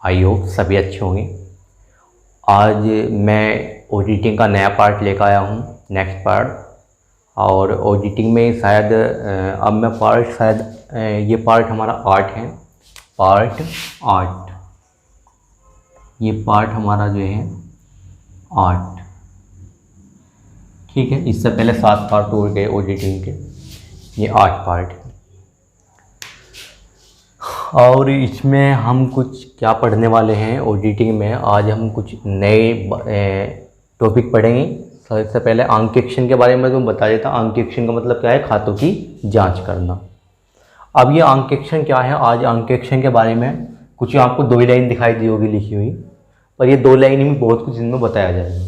I hope सभी अच्छे होंगे। आज मैं ऑडिटिंग का नया पार्ट लेकर आया हूँ, नेक्स्ट पार्ट। और ऑडिटिंग में शायद अब मैं पार्ट ये पार्ट हमारा आर्ट है, पार्ट आर्ट। ये पार्ट हमारा जो है आर्ट, ठीक है। इससे पहले 7 पार्ट हो गए ऑडिटिंग के, ये 8 पार्ट है। और इसमें हम कुछ क्या पढ़ने वाले हैं ऑडिटिंग में, आज हम कुछ नए टॉपिक पढ़ेंगे। सबसे पहले अंकेक्षण के बारे में तुम बता देता। अंकेक्षण का मतलब क्या है? खातों की जांच करना। अब ये अंकेक्षण क्या है, आज अंकेक्षण के बारे में कुछ आपको 2 ही लाइन दिखाई दी होगी लिखी हुई, पर ये 2 लाइन में बहुत कुछ इनमें बताया जाएगा।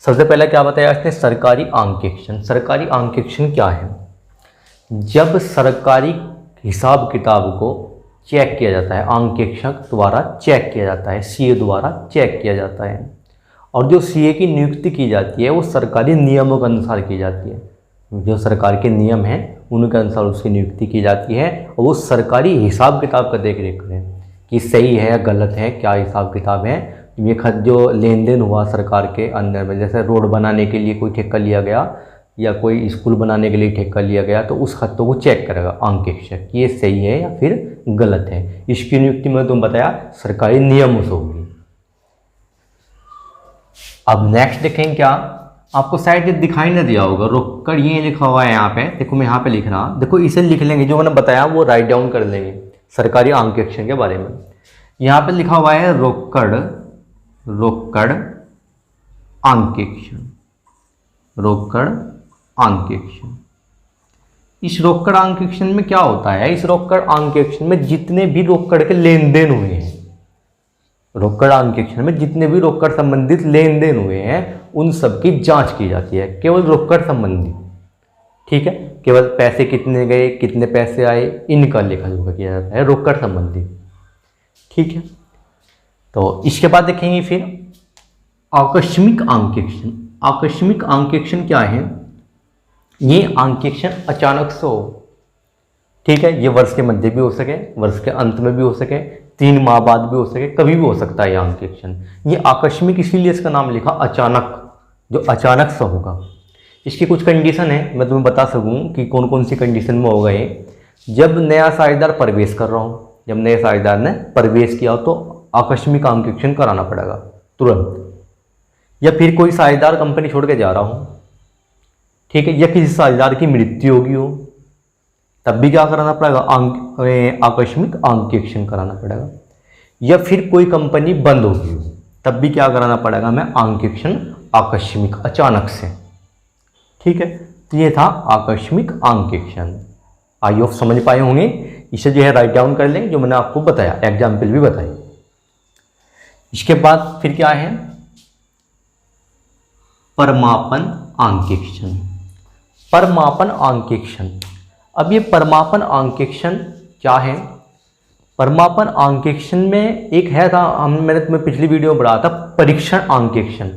सबसे पहले क्या बताया इसने? सरकारी अंकेक्षण। सरकारी अंकेक्षण क्या है? जब सरकारी हिसाब किताब को चेक किया जाता है, अंकेक्षक द्वारा चेक किया जाता है, सीए द्वारा चेक किया जाता है, और जो सीए की नियुक्ति की जाती है वो सरकारी नियमों के अनुसार की जाती है। जो सरकार के नियम हैं उनके अनुसार उसकी नियुक्ति की जाती है, और वो सरकारी हिसाब किताब का देख रेख करें कि सही है या गलत है, क्या हिसाब किताब है। ये खत जो लेन देन हुआ सरकार के अंदर में, जैसे रोड बनाने के लिए कोई ठेका लिया गया या कोई स्कूल बनाने के लिए ठेका लिया गया, तो उस खतों को चेक करेगा अंकेक्षक, ये सही है या फिर गलत है। इसकी नियुक्ति में तुम बताया सरकारी नियमों से होगी। अब नेक्स्ट देखें, क्या आपको शायद ये दिखाई ना दिया होगा, रोकड़ ये लिखा हुआ है यहाँ पे। देखो मैं यहाँ पे लिख रहा, देखो इसे लिख लेंगे, जो मैंने बताया वो राइट डाउन कर लेंगे सरकारी अंकेक्षण के बारे में। यहाँ पे लिखा हुआ है रोकड़, रोकड़ अंकेक्षण, रोकड़ अंकेक्षण। इस रोकड़ अंकेक्षण में क्या होता है? इस रोकड़ अंकेक्षण में जितने भी रोकड़ के लेन देन हुए हैं, रोकड़ अंकेक्षण में जितने भी रोकड़ संबंधित लेन देन हुए हैं उन सब की जांच की जाती है, केवल रोकड़ संबंधी, ठीक है। केवल पैसे कितने गए, कितने पैसे आए, इनका लेखा जोखा किया जाता है, रोकड़ संबंधी, ठीक है। तो इसके बाद देखेंगे फिर आकस्मिक अंकेक्षण। आकस्मिक अंकेक्षण क्या है? ये अंकेक्षण अचानक से हो, ठीक है। ये वर्ष के मध्य भी हो सके, वर्ष के अंत में भी हो सके, 3 माह बाद भी हो सके, कभी भी हो सकता है ये अंकेक्षण। ये आकस्मिक इसीलिए इसका नाम लिखा अचानक, जो अचानक से होगा। इसकी कुछ कंडीशन है, मैं तुम्हें बता सकूं कि कौन कौन सी कंडीशन में होगा ये। जब नया साझेदार प्रवेश कर रहा हो, जब नए साझेदार ने प्रवेश किया तो आकस्मिक अंकेक्षण कराना पड़ेगा तुरंत। या फिर कोई साझेदार कंपनी छोड़ के जा रहा हो, ठीक है, या किसी साझेदार की मृत्यु होगी हो, तब भी क्या कराना पड़ेगा? आकस्मिक अंकेक्षण कराना पड़ेगा। या फिर कोई कंपनी बंद होगी हो, तब भी क्या कराना पड़ेगा? हमें अंकेक्षण आकस्मिक, अचानक से, ठीक है। तो ये था आकस्मिक अंकेक्षण। आई होप समझ पाए होंगे। इसे जो है राइट डाउन कर लेंगे, जो मैंने आपको बताया, एग्जाम्पल भी बताई। इसके बाद फिर क्या है? परमापन अंकेक्षण। परमापन अंकेक्षण। अब ये परमापन अंकेक्षण क्या है? परमापन अंकेक्षण में एक है था, मैंने तुम्हें पिछली वीडियो में पढ़ाया था, परीक्षण अंकेक्षण।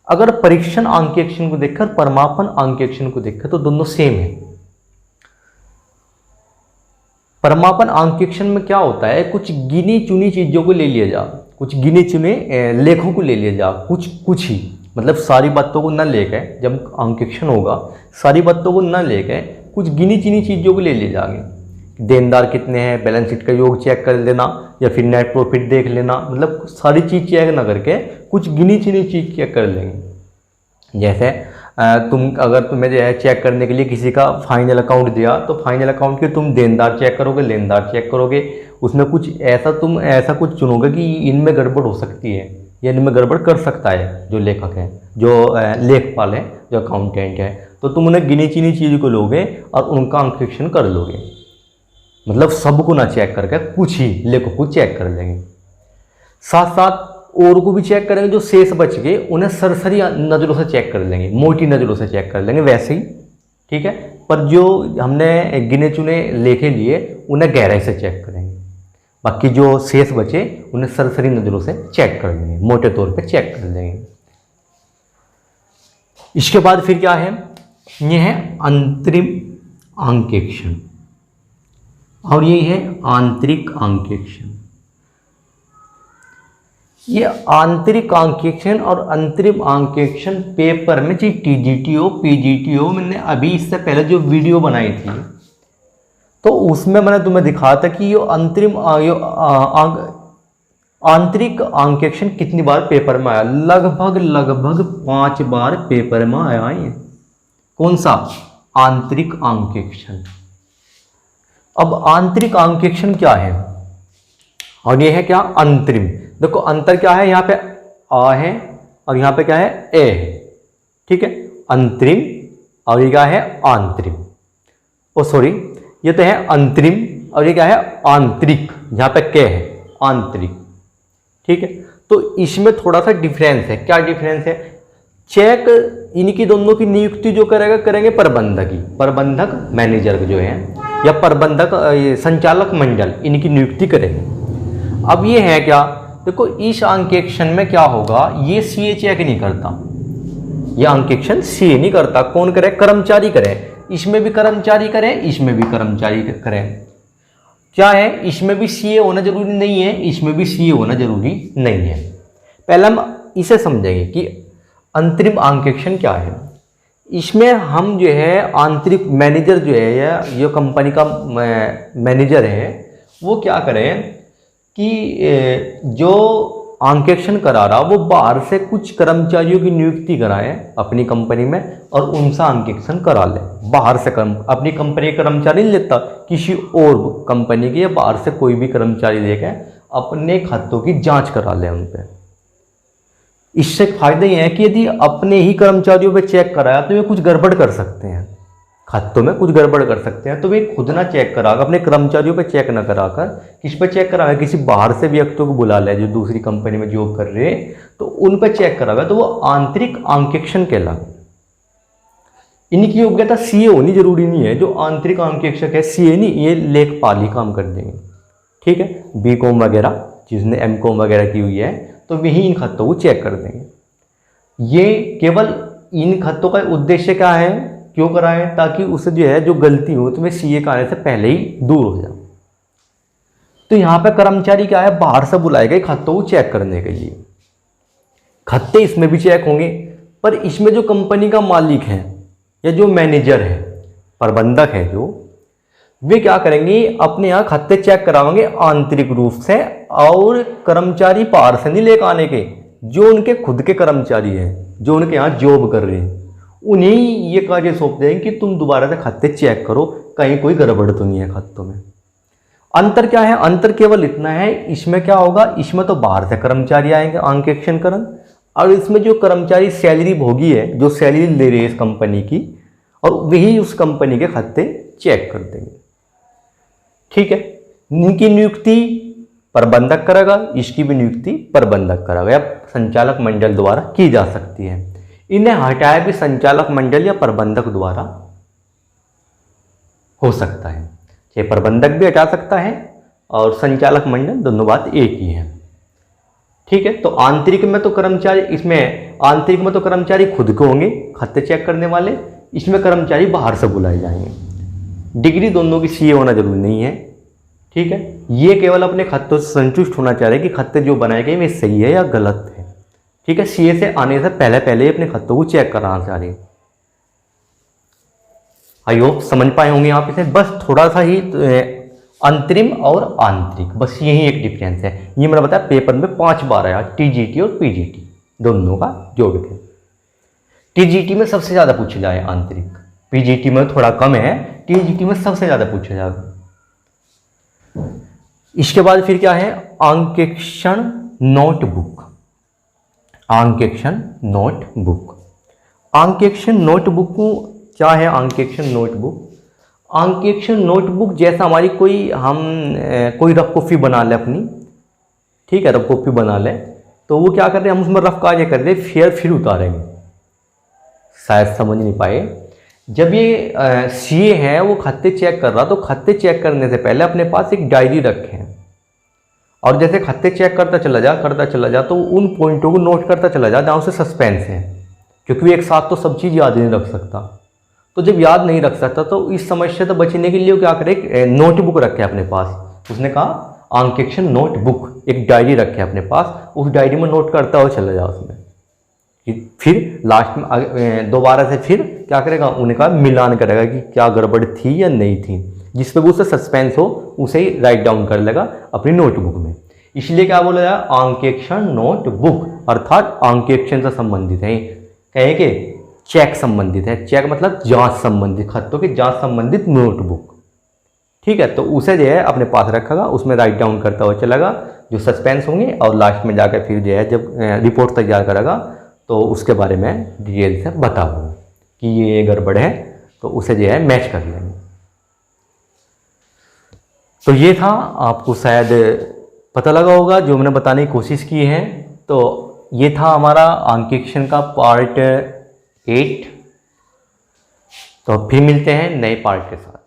अगर परीक्षण अंकेक्षण को देखकर परमापन अंकेक्षण को देखकर तो दोनों सेम है। परमापन अंकेक्षण में क्या होता है? कुछ गिनी चुनी चीजों को ले लिया जा, कुछ गिने चुने लेखों को ले लिया जा, कुछ ही, मतलब सारी बातों को न लेके, जब अंकेक्षण होगा सारी बातों को न लेके कुछ गिनी चुनी चीज़ों को ले लिए जाएंगे। देनदार कितने हैं, बैलेंस शीट का योग चेक कर लेना, या फिर नेट प्रॉफिट देख लेना, मतलब सारी चीज़ चेक ना करके कुछ गिनी चुनी चीज़ चेक कर लेंगे। जैसे अगर तुम्हें जो है चेक करने के लिए किसी का फाइनल अकाउंट दिया, तो फाइनल अकाउंट के तुम देनदार चेक करोगे, लेनदार चेक करोगे, उसमें कुछ ऐसा कुछ चुनोगे कि इनमें गड़बड़ हो सकती है या इनमें गड़बड़ कर सकता है। जो लेखक है, जो लेखपाल है, जो अकाउंटेंट है, तो तुम उन्हें गिनी चुनी चीज़ को लोगे और उनका अंकेक्षण कर लोगे। मतलब सबको ना चेक करके कुछ ही लेखों को चेक कर लेंगे, साथ साथ और को भी चेक करेंगे। जो शेष बच गए उन्हें सरसरी नज़रों से चेक कर लेंगे, मोटी नज़रों से चेक कर लेंगे वैसे ही, ठीक है। पर जो हमने गिने चुने लेखे लिए उन्हें गहराई से चेक करेंगे। बाकी जो शेष बचे उन्हें सरसरी नज़रों से चेक कर लेंगे, मोटे तौर पे चेक कर लेंगे। इसके बाद फिर क्या है? ये है अंतरिम अंकेक्षण और ये है आंतरिक अंकेक्षण। ये आंतरिक आंकेक्षण और अंतरिम आंकेक्षण पेपर में चाहे टीजीटी हो पीजीटी हो, मैंने अभी इससे पहले जो वीडियो बनाई थी तो उसमें मैंने तुम्हें दिखाया था कि ये आंतरिक आंकेक्षण कितनी बार पेपर में आया। लगभग 5 बार पेपर में आया है। कौन सा? आंतरिक आंकेक्षण। अब आंतरिक आंकेक्षण क्या है और ये है क्या? अंतरिम। देखो अंतर क्या है, यहाँ पे आ है और यहाँ पे क्या है? ए है। ठीक है, अंतरिम और ये क्या है? आंतरिम। ओ सॉरी, ये तो है अंतरिम और ये क्या है? आंतरिक। यहाँ पे के है आंतरिक। ठीक है, तो इसमें थोड़ा सा डिफरेंस है। क्या डिफरेंस है? चेक इनकी दोनों की नियुक्ति जो करेगा करेंगे प्रबंधक ही, प्रबंधक मैनेजर जो है या प्रबंधक संचालक मंडल, इनकी नियुक्ति करेंगे। अब ये है क्या? देखो इस आंकेक्षण में क्या होगा, ये सीए चेक नहीं करता, ये आंकेक्षण सीए नहीं करता। कौन करे? कर्मचारी करे। इसमें भी कर्मचारी करे, इसमें भी कर्मचारी करे। क्या है? इसमें भी सीए होना जरूरी नहीं है, इसमें भी सीए होना जरूरी नहीं है। पहले हम इसे समझेंगे कि अंतरिम आंकेक्षण क्या है। इसमें हम जो है आंतरिक मैनेजर जो है या जो कंपनी का मैनेजर है वो क्या करें कि जो आंकेक्षण करा रहा वो बाहर से कुछ कर्मचारियों की नियुक्ति कराए अपनी कंपनी में और उनसे आंकेक्षण करा ले। बाहर से अपनी कंपनी के कर्मचारी नहीं लेता, किसी और कंपनी के या बाहर से कोई भी कर्मचारी लेके अपने खातों की जांच करा ले उन पे। इससे फायदा ये है कि यदि अपने ही कर्मचारियों पे चेक कराया तो वे कुछ गड़बड़ कर सकते हैं, खातों में कुछ गड़बड़ कर सकते हैं। तो वे खुद ना चेक कराकर, अपने कर्मचारियों पे चेक ना कराकर किस पे चेक करावे? किसी बाहर से व्यक्तियों को बुला ले जो दूसरी कंपनी में जॉब कर रहे हैं तो उन पे चेक करावे, तो वो आंतरिक आंकेक्षण कहलावे। इनकी योग्यता सीए होनी जरूरी नहीं है। जो आंतरिक आंकेक्षक है सीए नहीं, ये लेखपाल ही काम कर देंगे। ठीक है, बीकॉम वगैरह जिसने एमकॉम वगैरह की हुई है तो वही इन खातों को चेक कर देंगे। ये केवल इन खातों का उद्देश्य क्या है, क्यों कराएं? ताकि उसे जो है जो गलती हो तो वे सीए का आने से पहले ही दूर हो जाए। तो यहाँ पे कर्मचारी क्या है? बाहर से बुलाए गए खातों को चेक करने के लिए। खाते इसमें भी चेक होंगे, पर इसमें जो कंपनी का मालिक है या जो मैनेजर है, प्रबंधक है जो, वे क्या करेंगे? अपने यहाँ खाते चेक कराएंगे आंतरिक रूप से, और कर्मचारी बाहर से नहीं लेकर आने के। जो उनके खुद के कर्मचारी हैं जो उनके यहाँ जॉब कर रहे हैं उन्हें ये कार्य सौंप देंगे कि तुम दोबारा से खाते चेक करो, कहीं कोई गड़बड़ तो नहीं है खातों में। अंतर क्या है? अंतर केवल इतना है, इसमें क्या होगा, इसमें तो बाहर से कर्मचारी आएंगे आंकेक्षण करन, और इसमें जो कर्मचारी सैलरी भोगी है, जो सैलरी ले रही है इस कंपनी की, और वही उस कंपनी के खाते चेक कर देंगे। ठीक है, इनकी नियुक्ति प्रबंधक करेगा, इसकी भी नियुक्ति प्रबंधक करेगा या संचालक मंडल द्वारा की जा सकती है। इन्हें हटाया भी संचालक मंडल या प्रबंधक द्वारा हो सकता है। ये प्रबंधक भी हटा सकता है और संचालक मंडल, दोनों बात एक ही है। ठीक है, तो आंतरिक में तो कर्मचारी, इसमें आंतरिक में तो कर्मचारी खुद को होंगे खाते चेक करने वाले, इसमें कर्मचारी बाहर से बुलाए जाएंगे। डिग्री दोनों की सीए होना जरूरी नहीं है। ठीक है, ये केवल अपने खातों से संतुष्ट होना चाह रहे कि खाते जो बनाए गए वे सही है या गलत है। ठीक है, सीए से आने से पहले अपने खातों को चेक कराना चाह रहे। आई होप समझ पाए होंगे आप इसे। बस थोड़ा सा ही अंतरिम और आंतरिक, बस यही एक डिफरेंस है। ये मैंने बताया पेपर में 5 बार आया, टीजीटी और पीजीटी दोनों का जोड़ के। टीजीटी में सबसे ज्यादा पूछा जाए आंतरिक, पीजीटी में थोड़ा कम है, टीजीटी में सबसे ज्यादा पूछा जाएगा। इसके बाद फिर क्या है? आंकेक्षण नोटबुक। आंकेक्षण नोटबुक, आंकेक्षण नोटबुक क्या है? आंकेक्षण नोटबुक, आंकेक्षण नोटबुक जैसा हमारी कोई रफ कॉपी बना ले अपनी, ठीक है, रफ कॉपी बना ले, तो वो क्या कर रहे हैं, हम उसमें रफ कार्य कर रहे हैं, फिर उतारेंगे। शायद समझ नहीं पाए। जब ये सीए है वो खाते चेक कर रहा, तो खाते चेक करने से पहले अपने पास एक डायरी रखें, और जैसे खाते चेक करता चला जा तो उन पॉइंटों को नोट करता चला जा जहाँ से सस्पेंस है, क्योंकि एक साथ तो सब चीज़ याद नहीं रख सकता। तो जब याद नहीं रख सकता तो इस समस्या से बचने के लिए क्या करे, नोटबुक रखे अपने पास। उसने कहा आंकेक्षण नोटबुक, एक डायरी रखे अपने पास, उस डायरी में नोट करता हुआ चला जाओ उसमें। फिर लास्ट में दोबारा से फिर क्या करेगा, उनका मिलान करेगा कि क्या गड़बड़ थी या नहीं थी, जिस पे उसे सस्पेंस हो उसे ही राइट डाउन कर लेगा अपनी नोटबुक में। इसलिए क्या बोला जाए, अंकेक्षण नोटबुक, अर्थात अंकेक्षण से संबंधित है, कहें कि चेक संबंधित है। चेक मतलब जांच संबंधित, खतों की जांच संबंधित नोटबुक। ठीक है, तो उसे जो है अपने पास रखेगा, उसमें राइट डाउन करता हुआ चलेगा जो सस्पेंस होंगे, और लास्ट में जाकर फिर जो है जब रिपोर्ट तैयार करेगा तो उसके बारे में डिटेल से बताऊंगा कि ये गड़बड़ है, तो उसे जो है मैच कर लेंगे। तो ये था, आपको शायद पता लगा होगा जो मैंने बताने की कोशिश की है। तो ये था हमारा अंकेक्षण का पार्ट 8। तो फिर मिलते हैं नए पार्ट के साथ।